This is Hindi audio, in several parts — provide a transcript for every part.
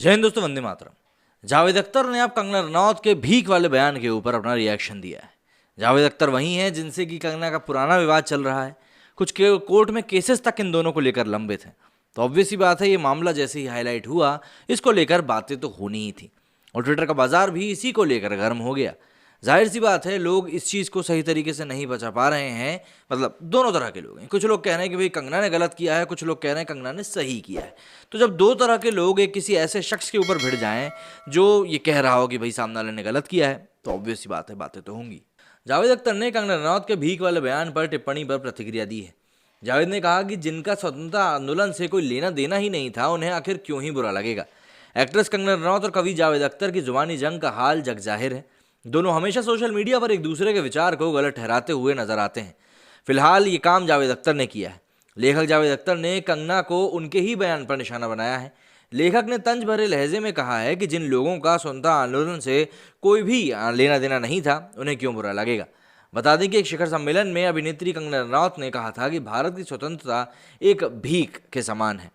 जय हिंद दोस्तों, वंदे मातरम। जावेद अख्तर ने अब कंगना रनौत के भीख वाले बयान के ऊपर अपना रिएक्शन दिया है। जावेद अख्तर वही हैं जिनसे कि कंगना का पुराना विवाद चल रहा है। कुछ के कोर्ट में केसेस तक इन दोनों को लेकर लंबित हैं। तो ऑब्वियस सी बात है, ये मामला जैसे ही हाईलाइट हुआ, इसको लेकर बातें तो होनी ही थी और ट्विटर का बाजार भी इसी को लेकर गर्म हो गया। जाहिर सी बात है, लोग इस चीज़ को सही तरीके से नहीं बचा पा रहे हैं। मतलब दोनों तरह के लोग हैं। कुछ लोग कह रहे हैं कि भाई कंगना ने गलत किया है, कुछ लोग कह रहे हैं कंगना ने सही किया है। तो जब दो तरह के लोग एक किसी ऐसे शख्स के ऊपर भिड़ जाएं जो ये कह रहा हो कि भाई सामने वाले ने गलत किया है, तो ऑब्वियस सी बात है, बातें तो होंगी। जावेद अख्तर ने कंगना रनौत के भीख वाले बयान पर टिप्पणी पर प्रतिक्रिया दी है। जावेद ने कहा कि जिनका स्वतंत्रता आंदोलन से कोई लेना देना ही नहीं था, उन्हें आखिर क्यों ही बुरा लगेगा। एक्ट्रेस कंगना रनौत और कवि जावेद अख्तर की जुबानी जंग का हाल जग जाहिर है। दोनों हमेशा सोशल मीडिया पर एक दूसरे के विचार को गलत ठहराते हुए नजर आते हैं। फिलहाल ये काम जावेद अख्तर ने किया है। लेखक जावेद अख्तर ने कंगना को उनके ही बयान पर निशाना बनाया है। लेखक ने तंज भरे लहजे में कहा है कि जिन लोगों का स्वतंत्रता आंदोलन से कोई भी लेना देना नहीं था, उन्हें क्यों बुरा लगेगा। बता दें कि एक शिखर सम्मेलन में अभिनेत्री कंगना रनौत ने कहा था कि भारत की स्वतंत्रता एक भीख के समान है।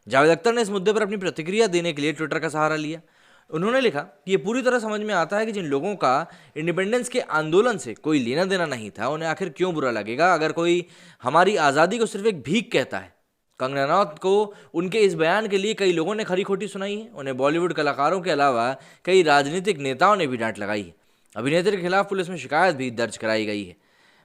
जावेद अख्तर ने इस मुद्दे पर अपनी प्रतिक्रिया देने के लिए ट्विटर का सहारा लिया। उन्होंने लिखा कि ये पूरी तरह समझ में आता है कि जिन लोगों का इंडिपेंडेंस के आंदोलन से कोई लेना देना नहीं था, उन्हें आखिर क्यों बुरा लगेगा अगर कोई हमारी आज़ादी को सिर्फ एक भीख कहता है। कंगना रनौत को उनके इस बयान के लिए कई लोगों ने खरी खोटी सुनाई है। उन्हें बॉलीवुड कलाकारों के अलावा कई राजनीतिक नेताओं ने भी डांट लगाई है। अभिनेत्री के खिलाफ पुलिस में शिकायत भी दर्ज कराई गई है।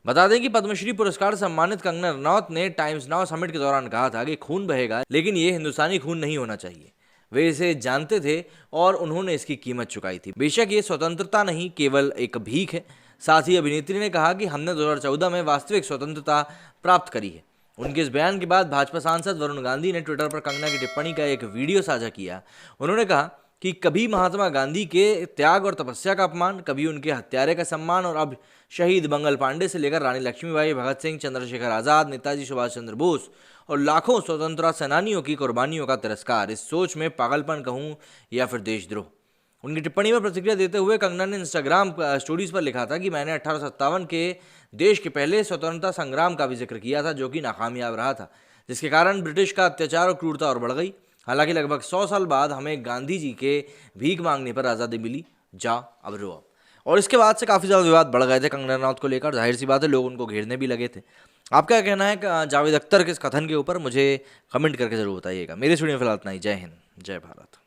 बता दें कि पद्मश्री पुरस्कार से सम्मानित कंगना रनौत ने टाइम्स नाउ समिट के दौरान कहा था कि खून बहेगा, लेकिन ये हिंदुस्तानी खून नहीं होना चाहिए। वे इसे जानते थे और उन्होंने इसकी कीमत चुकाई थी। बेशक ये स्वतंत्रता नहीं, केवल एक भीख है। साथ ही अभिनेत्री ने कहा कि हमने 2014 में वास्तविक स्वतंत्रता प्राप्त करी है। उनके इस बयान के बाद भाजपा सांसद वरुण गांधी ने ट्विटर पर कंगना की टिप्पणी का एक वीडियो साझा किया। उन्होंने कहा कि कभी महात्मा गांधी के त्याग और तपस्या का अपमान, कभी उनके हत्यारे का सम्मान और अब शहीद मंगल पांडे से लेकर रानी लक्ष्मीबाई, भगत सिंह, चंद्रशेखर आज़ाद, नेताजी सुभाष चंद्र बोस और लाखों स्वतंत्रता सेनानियों की कुर्बानियों का तिरस्कार, इस सोच में पागलपन कहूँ या फिर देशद्रोह। उनकी टिप्पणी में प्रतिक्रिया देते हुए कंगना ने इंस्टाग्राम स्टोरीज पर लिखा था कि मैंने 1857 के देश के पहले स्वतंत्रता संग्राम का भी जिक्र किया था, जो कि नाकामयाब रहा था, जिसके कारण ब्रिटिश का अत्याचार और क्रूरता और बढ़ गई। हालांकि लगभग 100 साल बाद हमें गांधी जी के भीख मांगने पर आज़ादी मिली, जा अब रो अब। और इसके बाद से काफ़ी ज़्यादा विवाद बढ़ गए थे कंगना रनौत को लेकर। जाहिर सी बात है, लोग उनको घेरने भी लगे थे। आपका क्या कहना है जावेद अख्तर के इस कथन के ऊपर, मुझे कमेंट करके ज़रूर बताइएगा। मेरे स्टूडियो में फिलहाल इतना ही। जय हिंद, जय भारत।